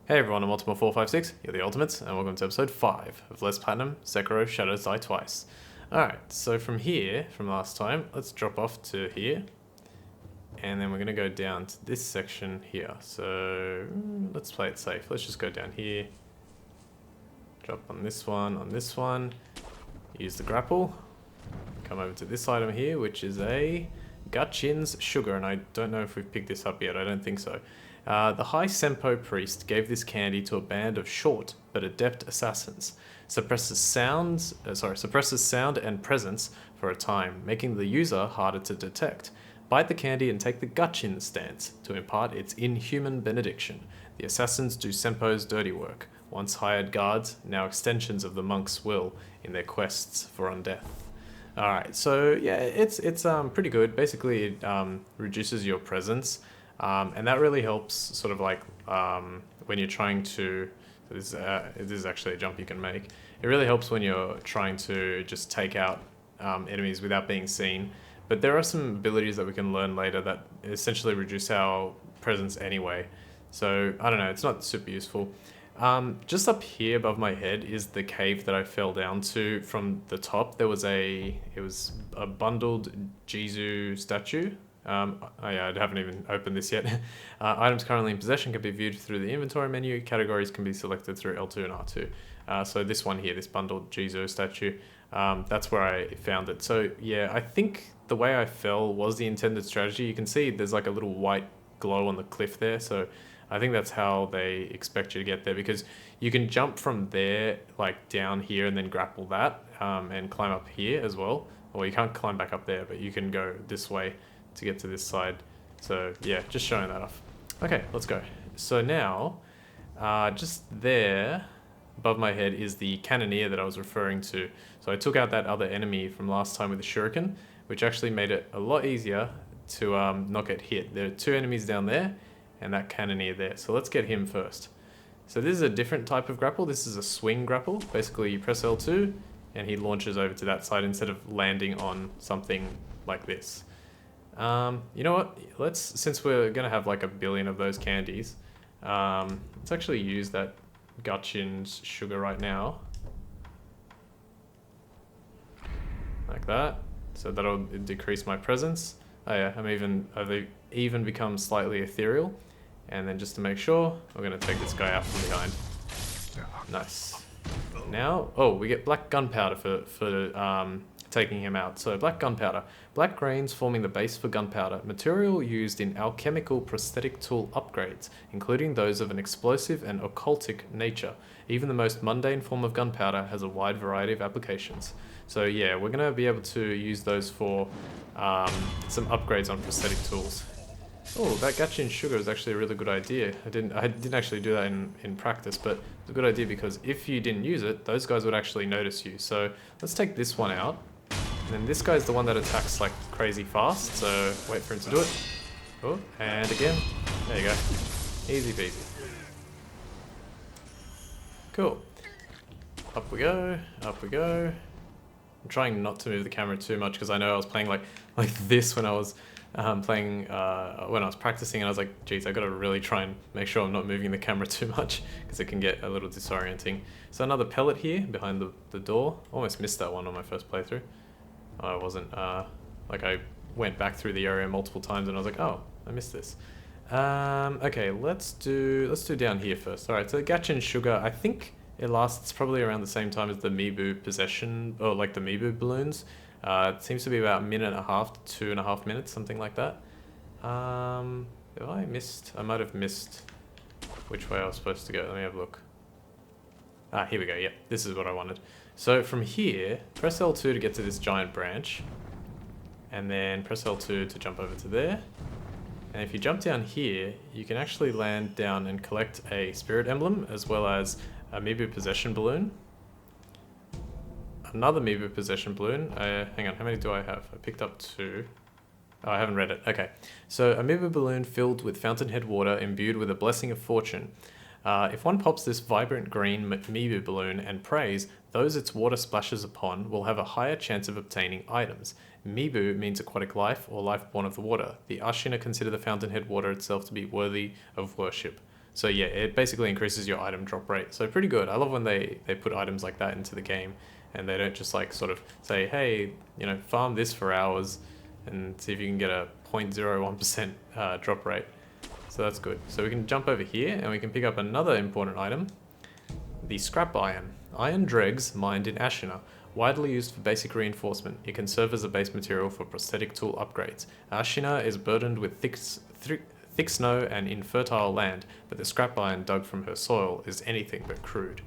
Hey everyone, I'm Ultima456, you're the Ultimates, and welcome to episode 5 of Less Platinum, Sekiro, Shadows Die Twice. Alright, so from here, from last time, let's drop off to here, and then we're going to go down to this section here. So, let's play it safe. Let's just go down here, drop on this one, use the grapple, come over to this item here, which is a Gachin's Sugar, and I don't know if we've picked this up yet, I don't think so. The High Senpo priest gave this candy to a band of short but adept assassins. Suppresses sound and presence for a time, making the user harder to detect. Bite the candy and take the Gachin stance to impart its inhuman benediction. The assassins do Senpo's dirty work. Once hired guards, now extensions of the monk's will in their quests for undeath. Alright, so yeah, it's pretty good. Basically, it reduces your presence. And that really helps sort of like when you're trying to, this is actually a jump you can make. It really helps when you're trying to just take out enemies without being seen. But there are some abilities that we can learn later that essentially reduce our presence anyway. So I don't know, it's not super useful. Just up here above my head is the cave that I fell down to from the top. It was a bundled Jizu statue. I haven't even opened this yet. Items currently in possession can be viewed through the inventory menu. Categories can be selected through L2 and R2. So this one here, this bundled Jizo statue, that's where I found it. So yeah, I think the way I fell was the intended strategy. You can see there's like a little white glow on the cliff there. So I think that's how they expect you to get there, because you can jump from there like down here and then grapple that and climb up here as well. Or you can't climb back up there, but you can go this way to get to this side. So yeah, just showing that off. Okay, let's go. So now, just there above my head is the cannoneer that I was referring to. So I took out that other enemy from last time with the shuriken, which actually made it a lot easier to not get hit. There are two enemies down there and that cannoneer there. So let's get him first. So this is a different type of grapple. This is a swing grapple. Basically you press L2 and he launches over to that side instead of landing on something like this. You know what? Since we're gonna have like a billion of those candies, let's actually use that Gachin's Sugar right now. Like that. So that'll decrease my presence. Oh yeah, I've even become slightly ethereal. And then just to make sure, we're gonna take this guy out from behind. Nice. Now, we get black gunpowder for taking him out. So black gunpowder. Black grains forming the base for gunpowder. Material used in alchemical prosthetic tool upgrades, including those of an explosive and occultic nature. Even the most mundane form of gunpowder has a wide variety of applications. So yeah, we're going to be able to use those for some upgrades on prosthetic tools. Oh, that Gachin Sugar is actually a really good idea. I didn't actually do that in practice, but it's a good idea because if you didn't use it, those guys would actually notice you. So let's take this one out. And then this guy's the one that attacks like crazy fast, so wait for him to do it. Oh, and again. There you go. Easy peasy. Cool. Up we go, up we go. I'm trying not to move the camera too much because I know I was playing like this when I was when I was practicing, and I was like, geez, I gotta really try and make sure I'm not moving the camera too much because it can get a little disorienting. So another pellet here behind the door. Almost missed that one on my first playthrough. I wasn't, like I went back through the area multiple times and I was like, oh, I missed this. Okay, let's do down here first. Alright, so Gachin Sugar, I think it lasts probably around the same time as the Mibu Possession, or like the Mibu balloons. It seems to be about 1.5 to 2.5 minutes, something like that. Have I missed? I might have missed which way I was supposed to go. Let me have a look. Here we go, yeah, this is what I wanted. So from here, press L2 to get to this giant branch, and then press L2 to jump over to there. And if you jump down here, you can actually land down and collect a spirit emblem, as well as a Mibu Possession balloon. Another Mibu Possession balloon. Hang on, how many do I have? I picked up 2. Oh, I haven't read it. Okay. So a Mibu balloon filled with fountainhead water imbued with a blessing of fortune. If one pops this vibrant green Mibu balloon and prays, those its water splashes upon will have a higher chance of obtaining items. Mibu means aquatic life or life born of the water. The Ashina consider the fountainhead water itself to be worthy of worship. So yeah, it basically increases your item drop rate. So pretty good. I love when they put items like that into the game, and they don't just like sort of say, hey, you know, farm this for hours and see if you can get a 0.01% drop rate. So that's good. So we can jump over here and we can pick up another important item, the scrap iron. Iron dregs mined in Ashina. Widely used for basic reinforcement, it can serve as a base material for prosthetic tool upgrades. Ashina is burdened with thick snow and infertile land, but the scrap iron dug from her soil is anything but crude.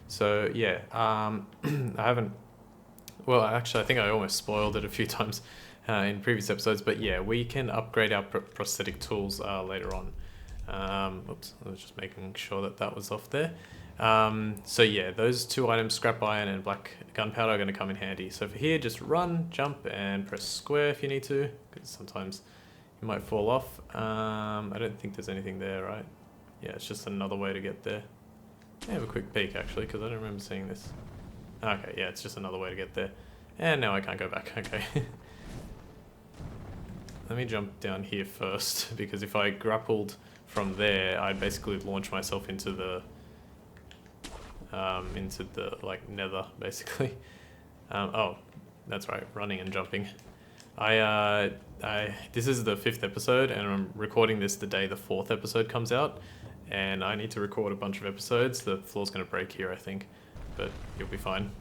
So yeah, I haven't... Well, actually, I think I almost spoiled it a few times in previous episodes, but yeah, we can upgrade our prosthetic tools later on. Oops, I was just making sure that that was off there. So yeah, those two items, scrap iron and black gunpowder, are going to come in handy. So for here, just run, jump, and press square if you need to, because sometimes you might fall off. I don't think there's anything there, right? Yeah, it's just another way to get there. Let me have a quick peek, actually, because I don't remember seeing this. Okay, yeah, it's just another way to get there. And now I can't go back, okay. Let me jump down here first, because if I grappled from there, I'd basically launch myself into the like nether, basically. Oh, that's right, running and jumping. This is the 5th episode, and I'm recording this the day the 4th episode comes out, and I need to record a bunch of episodes. The floor's gonna break here, I think, but you'll be fine.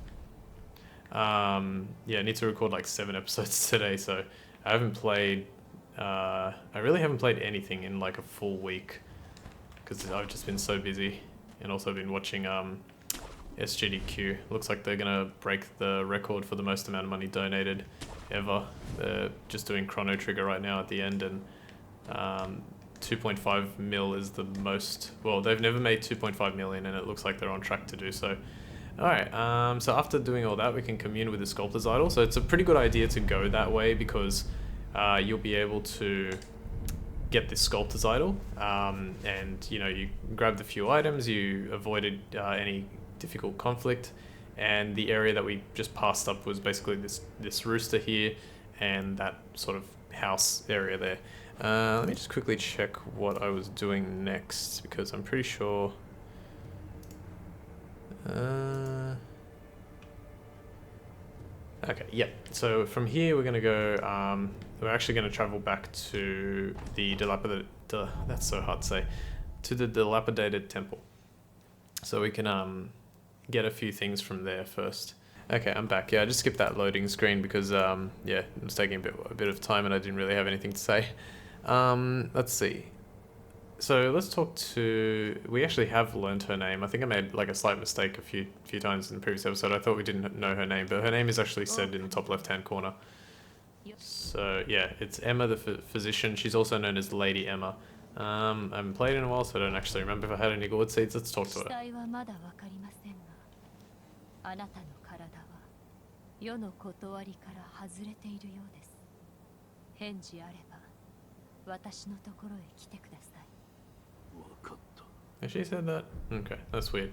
Yeah, I need to record like 7 episodes today, so I haven't played, I really haven't played anything in like a full week, because I've just been so busy, and also been watching SGDQ. Looks like they're gonna break the record for the most amount of money donated ever. They're just doing Chrono Trigger right now at the end, and 2.5 mil is the most. Well, they've never made 2.5 million, and it looks like they're on track to do so. Alright, so after doing all that, we can commune with the sculptor's idol. So it's a pretty good idea to go that way, because you'll be able to get this sculptor's idol, and you know, you grabbed a few items, you avoided any difficult conflict, and the area that we just passed up was basically this rooster here and that sort of house area there. Let me just quickly check what I was doing next, because I'm pretty sure okay, yeah, so from here we're gonna go, we're actually gonna travel back to the that's so hard to say, to the dilapidated temple, so we can get a few things from there first. Okay, I'm back. Yeah, I just skipped that loading screen because yeah, it was taking a bit of time and I didn't really have anything to say. Let's see. So let's talk to... We actually have learned her name. I think I made like a slight mistake a few times in the previous episode. I thought we didn't know her name, but her name is actually said in the top left-hand corner. So yeah, it's Emma the physician. She's also known as Lady Emma. I haven't played in a while, so I don't actually remember if I had any gourd seeds. Let's talk to her. あなたの体は世の断りから外れているようです。返事あれば私のところへ来てください。わかった。Has she said that? Okay, that's weird.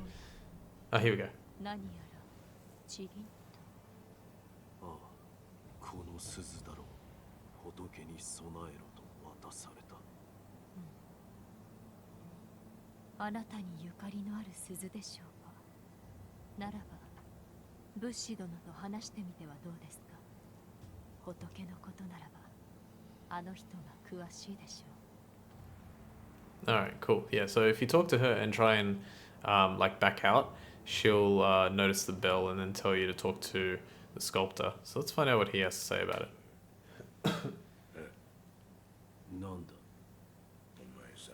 Ah, here we go. 何やらチリンと。ああ、この鈴だろう。仏に備えろと渡された。あなたにゆかりのある鈴でしょうか。ならば仏師殿と話してみてはどうですか。仏のことならばあの人が詳しいでしょう。 Alright, cool. Yeah, so if you talk to her and try and like back out, she'll notice the bell and then tell you to talk to the sculptor. So let's find out what he has to say about it. なんだ。お前さ、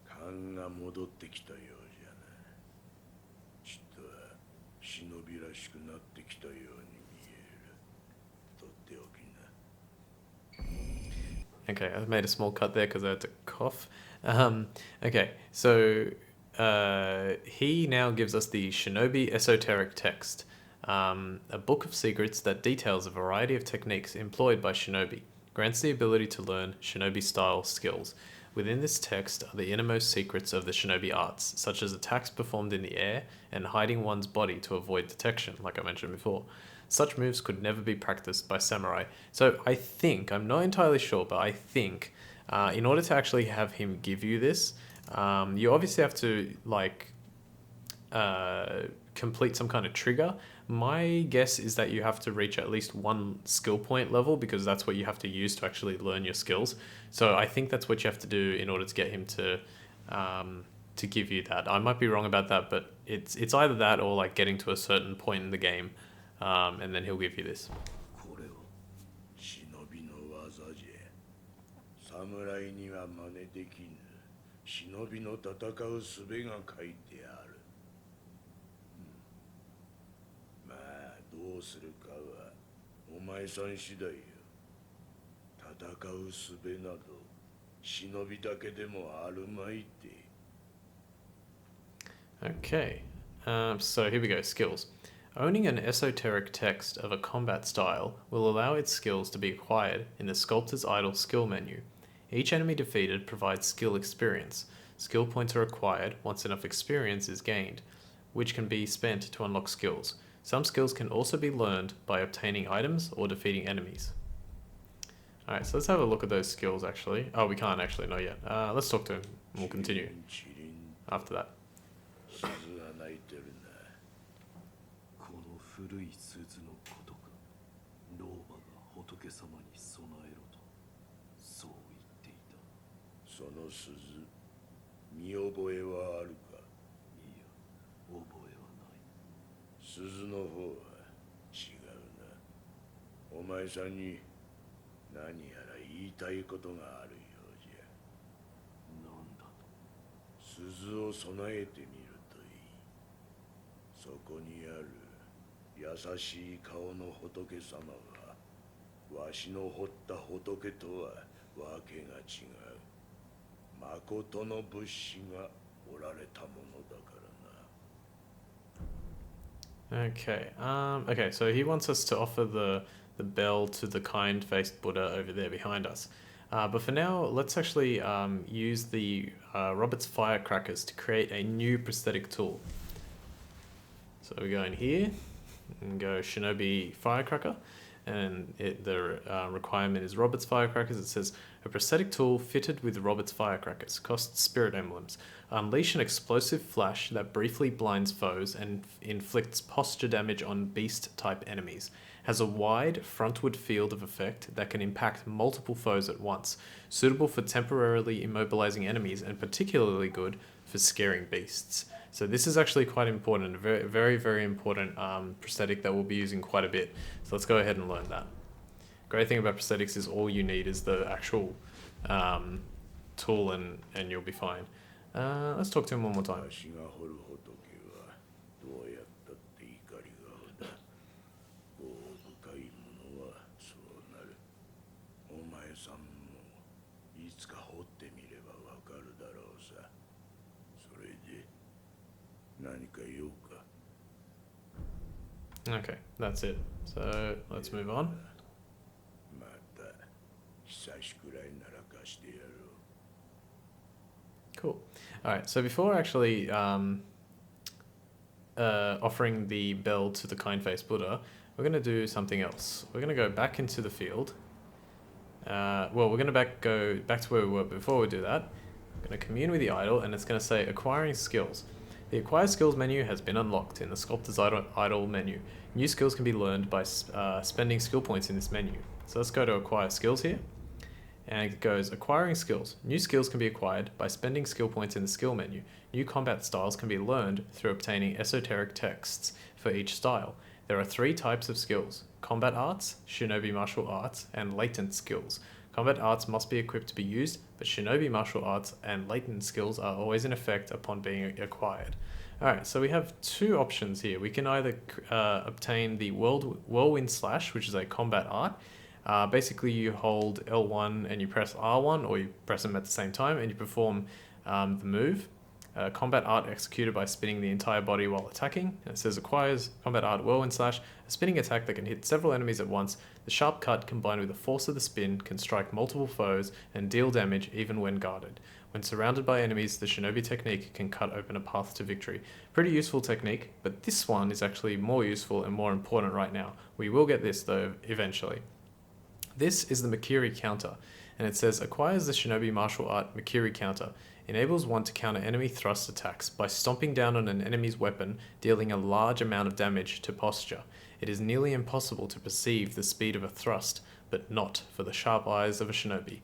勘が戻ってきたようじゃな。ちっとは忍びらしくなってきたように見える。とっておきな。Okay, I made a small cut there because I had to cough. Okay, so he now gives us the Shinobi Esoteric Text, a book of secrets that details a variety of techniques employed by shinobi, grants the ability to learn shinobi-style skills. Within this text are the innermost secrets of the shinobi arts, such as attacks performed in the air and hiding one's body to avoid detection, like I mentioned before. Such moves could never be practiced by samurai. So I think, I'm not entirely sure, but I think in order to actually have him give you this, You obviously have to like complete some kind of trigger. My guess is that you have to reach at least one skill point level because that's what you have to use to actually learn your skills. So I think that's what you have to do in order to get him to give you that. I might be wrong about that, but it's either that or like getting to a certain point in the game, and then he'll give you this. これを忍びの技じゃ。侍には真似できぬ。忍びの戦う術が書いてある。まあどうするかはお前さん次第よ。戦う術など忍びだけでもあるまいて。Okay, so here we go, skills. Owning an esoteric text of a combat style will allow its skills to be acquired in the Sculptor's Idol skill menu. Each enemy defeated provides skill experience. Skill points are acquired once enough experience is gained, which can be spent to unlock skills. Some skills can also be learned by obtaining items or defeating enemies. Alright, so let's have a look at those skills actually. Oh, we can't actually, not yet. Let's talk to him and we'll continue after that. 鈴が鳴いてるな。この古い鈴のことか。老婆が仏様に備えろと、そう言っていた。その鈴、見覚えはあるか。いや、覚えはない。鈴の方は違うな。お前さんに何やら言いたいことがあるようじゃ。なんだと。鈴を備えてみるといい。そこにある優しい顔の仏様はわしの彫った仏とはわけが違う。誠の仏師がおられたものだからな。 Okay, okay, so he wants us to offer the bell to the kind-faced Buddha over there behind us. But for now, let's actually use the Robert's firecrackers to create a new prosthetic tool. So we go in here and go Shinobi Firecracker, and the requirement is Robert's Firecrackers. It says a prosthetic tool fitted with Robert's Firecrackers, costs spirit emblems. Unleash an explosive flash that briefly blinds foes and inflicts posture damage on beast-type enemies. Has a wide frontward field of effect that can impact multiple foes at once, suitable for temporarily immobilizing enemies and particularly good for scaring beasts. So this is actually quite important, a very, very, very important prosthetic that we'll be using quite a bit. So let's go ahead and learn that. Great thing about prosthetics is all you need is the actual tool and you'll be fine. Let's talk to him one more time. わしが彫る仏はどうやったって怒り顔だ。業深いものはそうなる。お前さんもいつか彫ってみればわかるだろうさ。それで何か言おうか。 Okay, that's it. So let's move on. また久しくらいならかしてやろう。 Cool. All right. So before actually offering the bell to the kind-faced Buddha, we're going to do something else. We're going to go back into the field. Well, we're going to go back to where we were before we do that. We're going to commune with the idol, and it's going to say acquiring skills. The acquire skills menu has been unlocked in the Sculptor's Idol menu. New skills can be learned by spending skill points in this menu. So let's go to acquire skills here. And it goes, acquiring skills. New skills can be acquired by spending skill points in the skill menu. New combat styles can be learned through obtaining esoteric texts for each style. There are 3 types of skills: combat arts, shinobi martial arts, and latent skills. Combat arts must be equipped to be used, but shinobi martial arts and latent skills are always in effect upon being acquired. Alright, so we have 2 options here. We can either obtain the Whirlwind Slash, which is a combat art. Basically, you hold L1 and you press R1, or you press them at the same time, and you perform the move. Combat art executed by spinning the entire body while attacking. And it says acquires combat art Whirlwind Slash, a spinning attack that can hit several enemies at once. The sharp cut combined with the force of the spin can strike multiple foes and deal damage even when guarded. When surrounded by enemies, the shinobi technique can cut open a path to victory. Pretty useful technique, but this one is actually more useful and more important right now. We will get this though eventually. This is the Makiri counter, and it says acquires the shinobi martial art Makiri counter. enables one to counter enemy thrust attacks by stomping down on an enemy's weapon, dealing a large amount of damage to posture. It is nearly impossible to perceive the speed of a thrust, but not for the sharp eyes of a shinobi.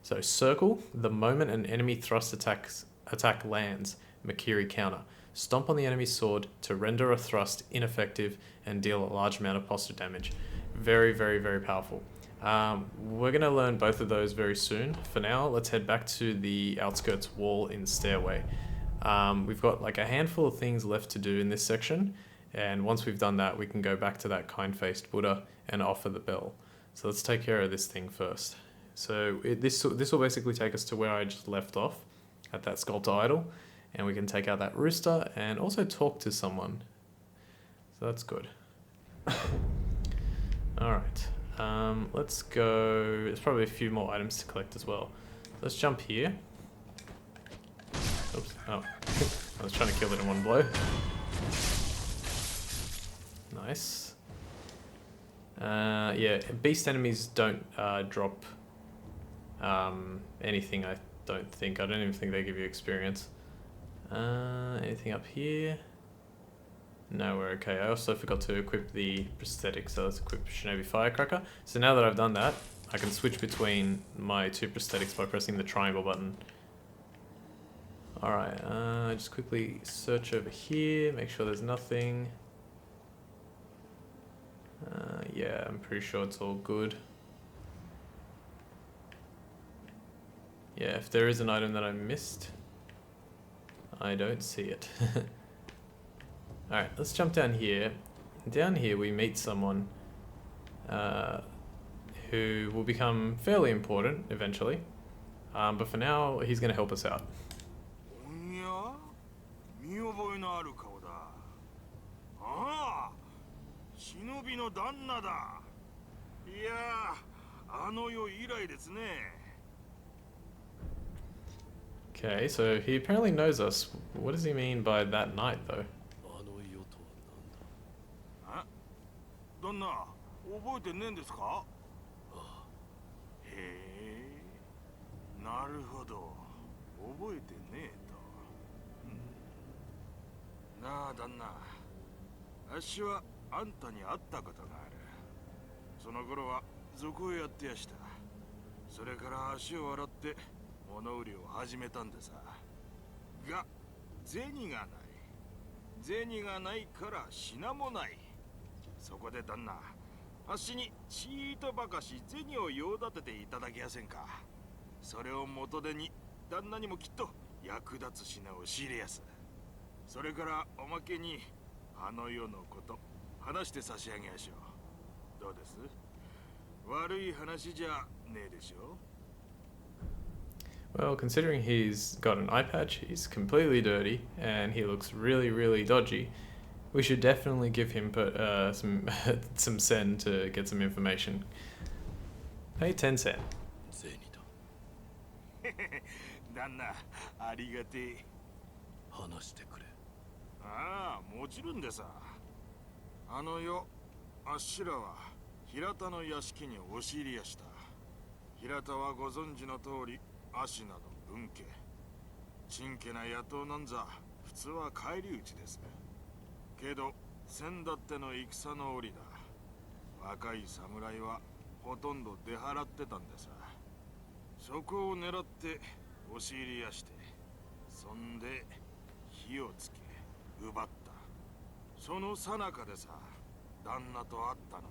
So circle the moment an enemy thrust attack lands, Makiri counter. Stomp on the enemy's sword to render a thrust ineffective and deal a large amount of posture damage. Very, very, very powerful. We're going to learn both of those very soon. For now, let's head back to the outskirts wall in Stairway. We've got like a handful of things left to do in this section, and once we've done that, we can go back to that kind-faced Buddha and offer the bell. So let's take care of this thing first. So this will basically take us to where I just left off, at that sculptor idol, and we can take out that rooster and also talk to someone. So that's good. Alright, let's go. There's probably a few more items to collect as well. Let's jump here. Oops, oh, I was trying to kill it in one blow. Nice. Yeah, beast enemies don't drop anything, I don't think. I don't even think they give you experience. Anything up here? No, we're okay. I also forgot to equip the prosthetic, so let's equip Shinobi Firecracker. So now that I've done that, I can switch between my two prosthetics by pressing the triangle button. Alright, just quickly search over here, make sure there's nothing. Yeah, I'm pretty sure it's all good. Yeah, if there is an item that I missed, I don't see it. Alright, let's jump down here. Down here we meet someone who will become fairly important eventually. But for now, he's going to help us out. Okay, so he apparently knows us. What does he mean by that night, though? どんな覚えてねえんですか？へえ、なるほど、覚えてねえと。なあ旦那、あっしはあんたに会ったことがある。その頃は賊をやってやした。それから足を洗って物売りを始めたんでさ。が、銭がない。銭がないから品もない。そこで旦那、あっしにちーとばかし銭を用立てていただけやせんか。それを元手に旦那にもきっと役立つ品を仕入れやす。それからおまけにあの世のこと話して差し上げやしょう。どうです？悪い話じゃねえでしょ。Well, considering he's got an eye patch, he's completely dirty, and he looks really, really dodgy, we should definitely give him some sen to get some information. Pay 10 sen. 旦那、ありがてえ。話してくれ。ああ、もちろんでさ。あの世、あっしらは平田の屋敷に押し入りやした。平田はご存知の通り、足など分家。ちんけな野党なんざ、普通は返り討ちです。けど、先だっての戦の折だ。若い侍はほとんど出払ってたんでさ。そこを狙って押し入りやして、そんで火をつけ奪った。その最中でさ、旦那と会ったのは。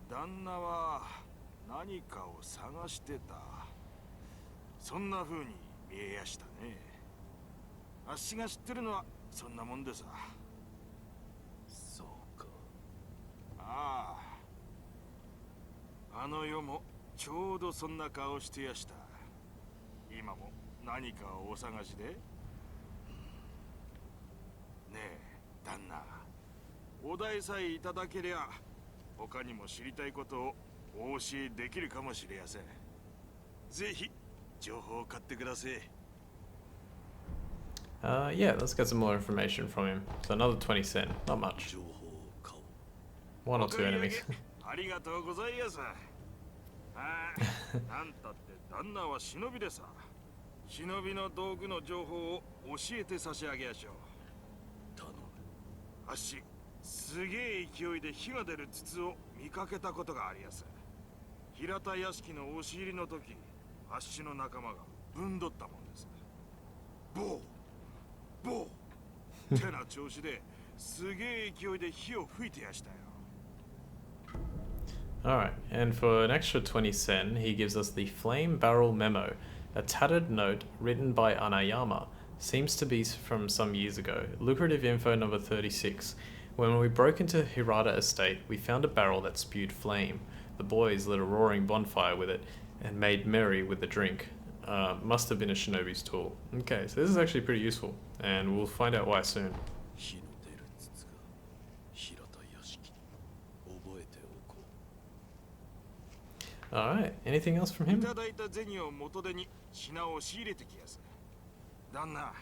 旦那は何かを探してた。そんな風に見えやしたね。あっしが知ってるのはそんなもんでさ。そうか。ああ。あの世もちょうどそんな顔してやした。今も何かをお探しで？ねえ、旦那。お題さえいただけりゃ、他にも知りたいことをお教えできるかもしれやせん。ぜひ情報を買ってください。Yeah, let's get some more information from him. So another 20 sen, not much. 情報を買おう。One or two enemies. ありがとうございます。ああ、なんたって旦那は忍びでさ。忍びの道具の情報を教えて差し上げやしょう。頼む。あっし、すげえ勢いで火が出る筒を見かけたことがありやす。平田屋敷の押し入りの時、あっしの仲間がぶんどったもんです。ボーボーってな調子ですげえ勢いで火を吹いてやしたよ。Alright, and for an extra 20 sen, he gives us the Flame Barrel Memo, a tattered note written by Anayama. Seems to be from some years ago. Lucrative info number 36. When we broke into Hirata Estate, we found a barrel that spewed flame. The boys lit a roaring bonfire with it and made merry with the drink. Must have been a shinobi's tool. Okay, so this is actually pretty useful, and we'll find out why soon. 火の出る筒が平田屋敷。覚えておこう。 Alright, anything else from い him? ただいた銭を元手に品を仕入れてきやす。旦那、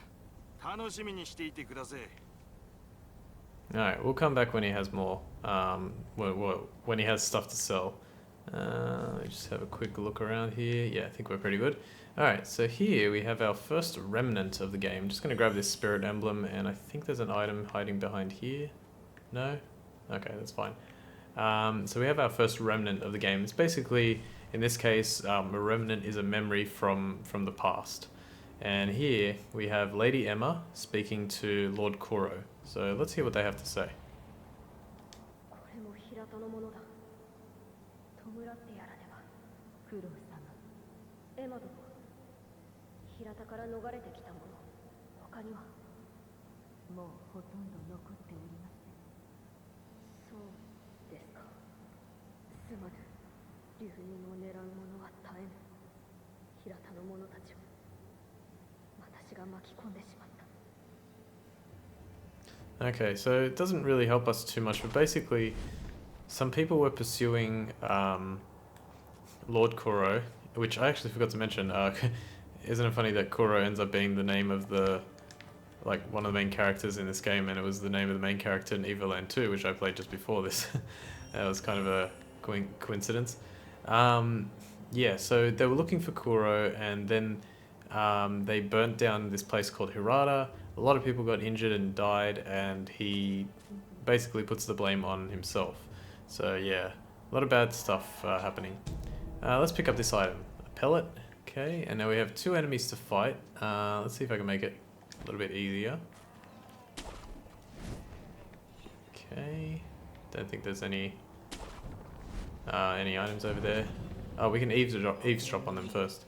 楽しみにしていてください。 Alright, we'll come back when he has more, when he has stuff to sell. Let me just have a quick look around here. Yeah, I think we're pretty good. Alright, so here we have our first remnant of the game. I'm just going to grab this spirit emblem, and I think there's an item hiding behind here. No? Okay, that's fine. So we have our first remnant of the game. It's basically, in this case, a remnant is a memory from the past. And here we have Lady Emma speaking to Lord Kuro. So let's hear what they have to say. これも平田のものだ。弔ってやらねば。九郎様、エマ殿、平田から逃れてきた者、他にはもうほとんど残っておりません。そうですか。すまぬ。流人を狙う者は絶えぬ。平田の者たちを私が巻き込んでしまった。 Okay, so it doesn't really help us too much, but basically some people were pursuing Lord Kuro, which I actually forgot to mention. Isn't it funny that Kuro ends up being the name of one of the main characters in this game, and it was the name of the main character in Evoland 2, which I played just before this. That was kind of a coincidence. Yeah, so they were looking for Kuro, and then they burnt down this place called Hirata. A lot of people got injured and died, and he basically puts the blame on himself. So yeah, a lot of bad stuff happening. Let's pick up this item. A pellet. Okay, and now we have two enemies to fight. Let's see if I can make it a little bit easier. Okay, don't think there's any items over there. Oh, we can eavesdrop on them first.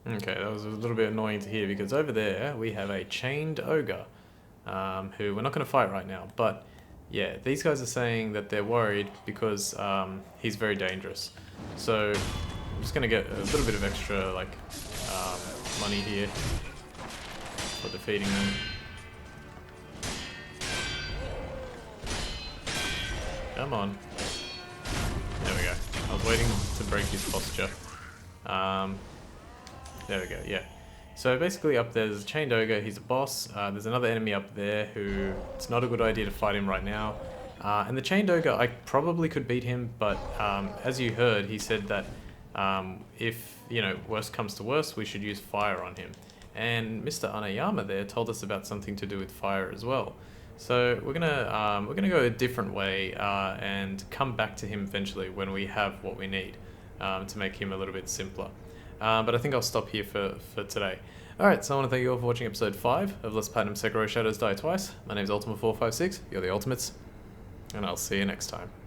Okay, that was a little bit annoying to hear because over there we have a chained ogre who we're not going to fight right now, but yeah, these guys are saying that they're worried because he's very dangerous. So I'm just going to get a little bit of extra money here for defeating them. Come on. There we go. I was waiting to break his posture. There we go, yeah. So basically up there's a chained ogre, he's a boss. There's another enemy up there who it's not a good idea to fight him right now. And the chained ogre, I probably could beat him, but as you heard, he said that if, worst comes to worst, we should use fire on him. And Mr. Anayama there told us about something to do with fire as well. So we're gonna go a different way and come back to him eventually when we have what we need to make him a little bit simpler. But I think I'll stop here for today. Alright, so I want to thank you all for watching episode 5 of Let's Platinum Sekiro Shadows Die Twice. My name is Ultima456, you're the Ultimates, and I'll see you next time.